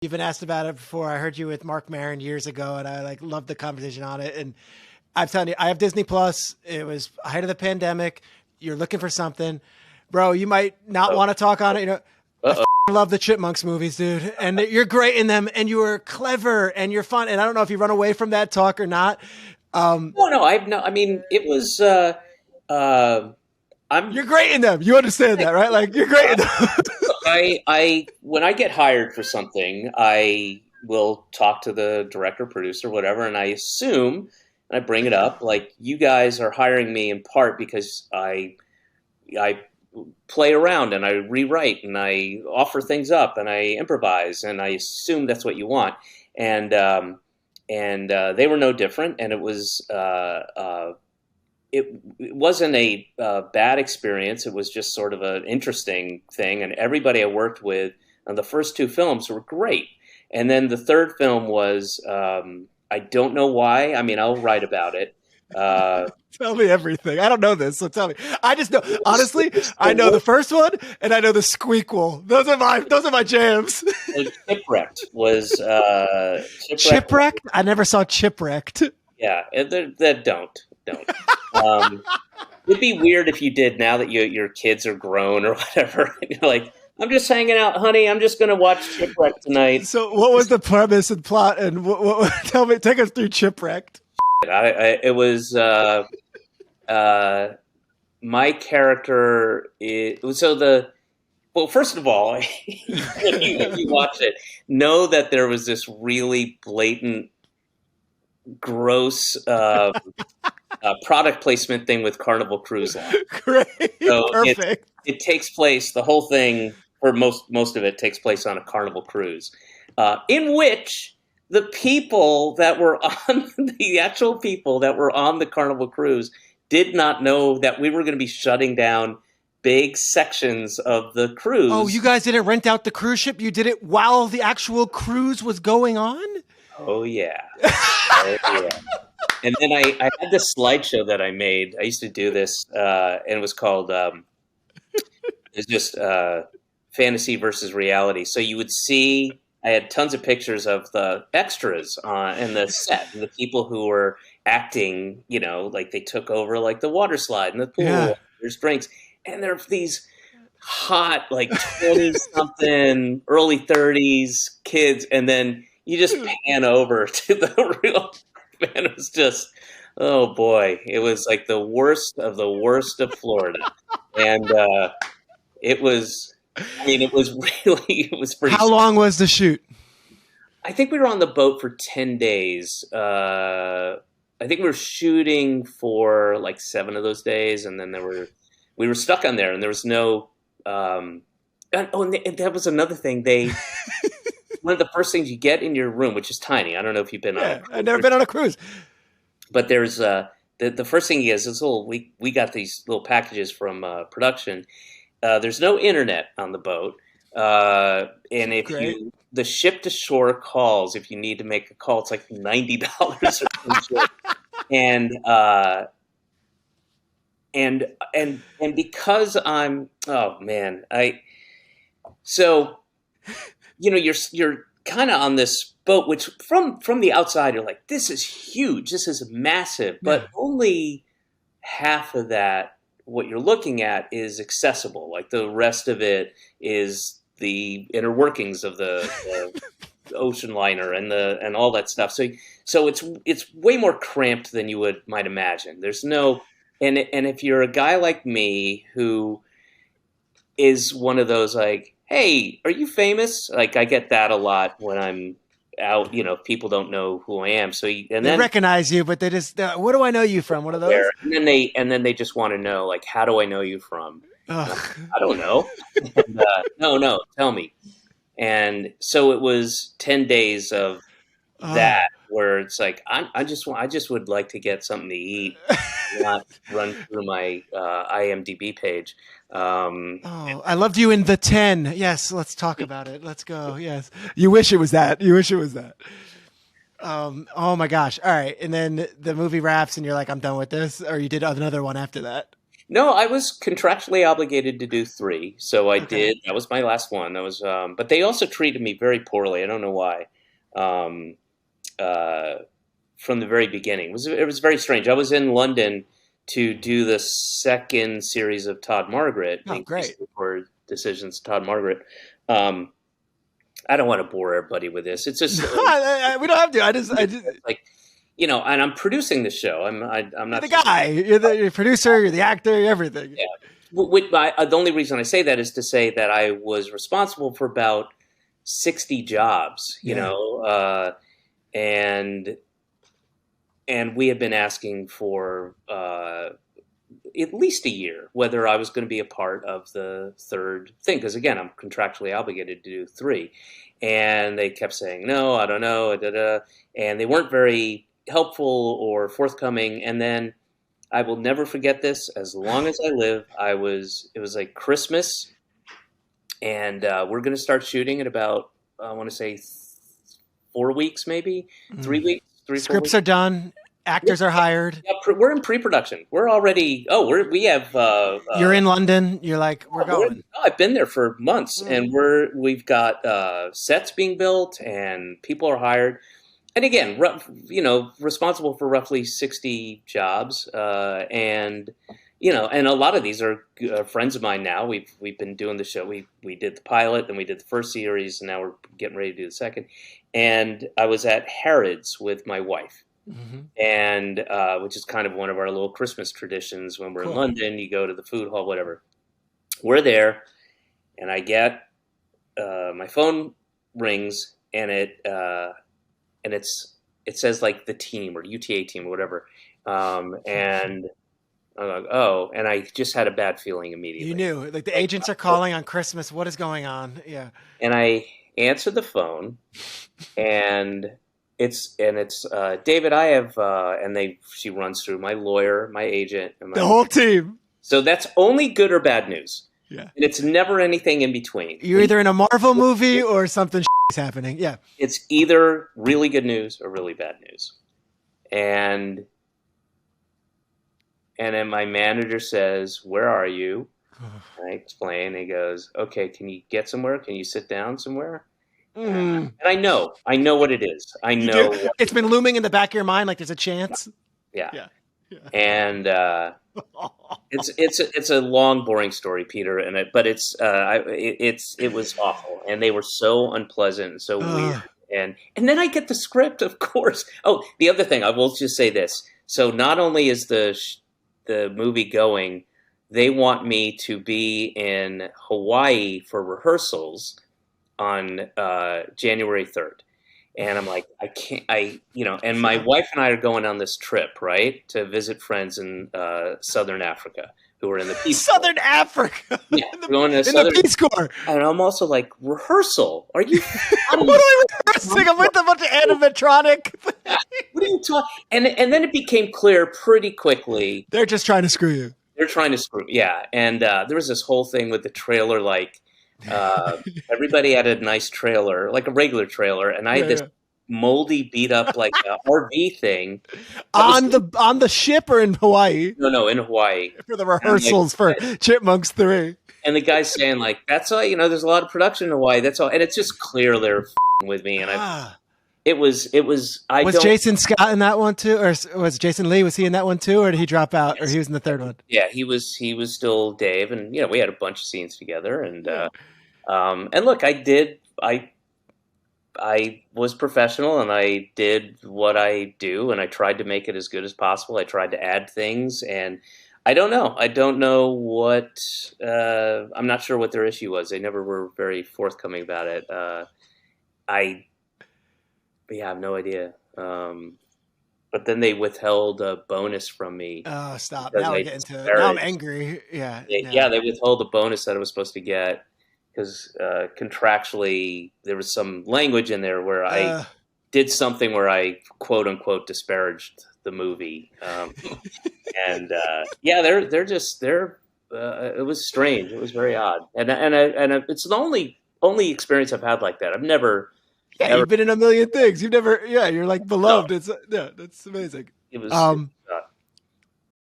You've been asked about it before. I heard you with Mark Maron years ago, and I like loved the conversation on it. And I'm telling you, I have Disney Plus. It was height of the pandemic. You're looking for something, bro. You might not want to talk on it. You know, Uh-oh. I love the Chipmunks movies, dude, and you're great in them, and you were clever, and you're fun. And I don't know if you run away from that talk or not. No, I've no. I mean, it was. I'm. You're great in them. You understand that, right? Like you're great in them. When I get hired for something, I will talk to the director, producer, whatever, and I assume, and I bring it up, like you guys are hiring me in part because I play around and I rewrite and I offer things up and I improvise and I assume that's what you want, and they were no different, and it was. It wasn't a bad experience. It was just sort of an interesting thing. And everybody I worked with on the first two films were great. And then the third film was, I don't know why. I mean, I'll write about it. Tell me everything. I don't know this, so tell me. I just know, honestly, I know the first one and I know the squeakquel. Those are my jams. Shipwrecked was Shipwrecked? I never saw Shipwrecked. Yeah, don't. It'd be weird if you did now that your kids are grown or whatever. You're like, I'm just hanging out, honey. I'm just going to watch Shipwrecked tonight. So what was the premise and plot? And tell me, take us through Shipwrecked. It was my character. Well, first of all, if you watch it, know that there was this really blatant, gross product placement thing with Carnival Cruise Line. Great, so perfect. It takes place. The whole thing, or most of it, takes place on a Carnival cruise, in which the people that were on the actual people that were on the Carnival cruise did not know that we were going to be shutting down big sections of the cruise. Oh, you guys didn't rent out the cruise ship? You did it while the actual cruise was going on? Oh, yeah. Oh, yeah. And then I had this slideshow that I made. I used to do this, and it was called it's just fantasy versus reality. So you would see, I had tons of pictures of the extras in the set, and the people who were acting, like they took over like the water slide and the pool. Yeah. There's drinks. And there are these hot, like 20-something, early 30s kids, and then you just pan over to the real man. It was just, oh boy, it was like the worst of Florida, and it was pretty. How long was the shoot? I think we were on the boat for 10 days. I think we were shooting for like 7 of those days, and then we were stuck on there, and there was no. And that was another thing. One of the first things you get in your room, which is tiny. I don't know if you've been on a cruise. I've never been on a cruise. But there's the first thing is this we got these little packages from production. There's no internet on the boat. And if the ship to shore calls, if you need to make a call, it's like $90 or something. And because I'm, oh man, you're kind of on this boat, which from the outside, you're like, this is huge. This is massive. But only half of that, what you're looking at, is accessible. Like the rest of it is the inner workings of the ocean liner and all that stuff. So it's way more cramped than you might imagine. There's no, and if you're a guy like me who is one of those like, hey, are you famous? Like I get that a lot when I'm out. People don't know who I am. So they recognize you, but they just, what do I know you from? One of those. And then they just want to know, like, how do I know you from? I don't know. And, no, tell me. And so it was 10 days of that, where it's like I just would like to get something to eat, not run through my IMDb page. I loved you in The 10. Yes, let's talk about it. Let's go. Yes, you wish it was that. Oh my gosh! All right, and then the movie wraps, and you're like, I'm done with this, or you did another one after that. No, I was contractually obligated to do 3, so I Okay. did. That was my last one. That was, but they also treated me very poorly. I don't know why. Um, uh, from the very beginning, it was very strange. I was in London to do the second series of Todd Margaret, Oh, the great. for decisions Todd Margaret. Um, I don't want to bore everybody with this. It's just We don't have to. like and I'm producing the show. I'm You're not the just guy. You're the producer. You're the actor. You're everything. yeah. The only reason I say that is to say that I was responsible for about 60 jobs, Yeah. and we had been asking for at least a year whether I was going to be a part of the third thing, because again, I'm contractually obligated to do 3, and they kept saying no, I don't know, and they weren't very helpful or forthcoming. And then I will never forget this as long as I live. It was like Christmas, and we're going to start shooting in about, I want to say 4 weeks, maybe 3 weeks, 4 weeks. Scripts are done. Actors are hired. Yeah, we're in pre-production. We're already. Oh, we have. You're in London. You're like, we're going. I've been there for months, and we've got sets being built, and people are hired. And again, responsible for roughly 60 jobs, and and a lot of these are friends of mine now. We've been doing the show. We did the pilot, then we did the first series, and now we're getting ready to do the second. And I was at Harrods with my wife. Mm-hmm. And which is kind of one of our little Christmas traditions. When we're in London, you go to the food hall, whatever. We're there, and I get my phone rings, and it says like the team or UTA team or whatever, and I'm like, oh, and I just had a bad feling immediately. You knew, like, the agents are calling on Christmas. What is going on? Yeah. And I answered the phone, and it's David. I have she runs through my lawyer, my agent, and the whole team. So that's only good or bad news. Yeah, and it's never anything in between. You're either in a Marvel movie or something is happening. Yeah, it's either really good news or really bad news. And then my manager says, "Where are you?" And I explain. And he goes, "Okay, can you get somewhere? Can you sit down somewhere?" And I know what it is. I know it's been looming in the back of your mind, like there's a chance. Yeah. And it's a long, boring story, Peter. But it was awful, and they were so unpleasant and so weird. And then I get the script, of course. Oh, the other thing, I will just say this. So not only is the movie going, they want me to be in Hawaii for rehearsals on January 3rd. And I'm like, I can't, and my wife and I are going on this trip, right, to visit friends in Southern Africa who are in the Peace Corps. Southern Africa? Yeah, going to the Peace Corps. And I'm also like, rehearsal? Are you? What are we rehearsing? I'm with a bunch of animatronic. What are you talking? And then it became clear pretty quickly. They're just trying to screw you. They're trying to screw, yeah. And there was this whole thing with the trailer, like, everybody had a nice trailer, like a regular trailer, and I had this moldy, beat up like RV thing on the ship or in Hawaii. No, in Hawaii for the rehearsals for Chipmunks 3. And the guy's saying like, "That's all. There's a lot of production in Hawaii. That's all." And it's just clear they're with me. And it was. Was Jason Scott in that one too, or was Jason Lee? Was he in that one too, or did he drop out, or he was in the third one? Yeah, he was still Dave, and we had a bunch of scenes together, and look, I was professional, and I did what I do, and I tried to make it as good as possible. I tried to add things, and I don't know what. I'm not sure what their issue was. They never were very forthcoming about it. I have no idea. But then they withheld a bonus from me. Oh, stop! Now we're getting to it. Now I'm angry. Yeah. They withheld a bonus that I was supposed to get because contractually there was some language in there where I did something where I quote unquote disparaged the movie. And it was strange. It was very odd, and it's the only experience I've had like that. I've never. Yeah, you've been in a million things. You've never. Yeah, you're like beloved. No. That's amazing. It was.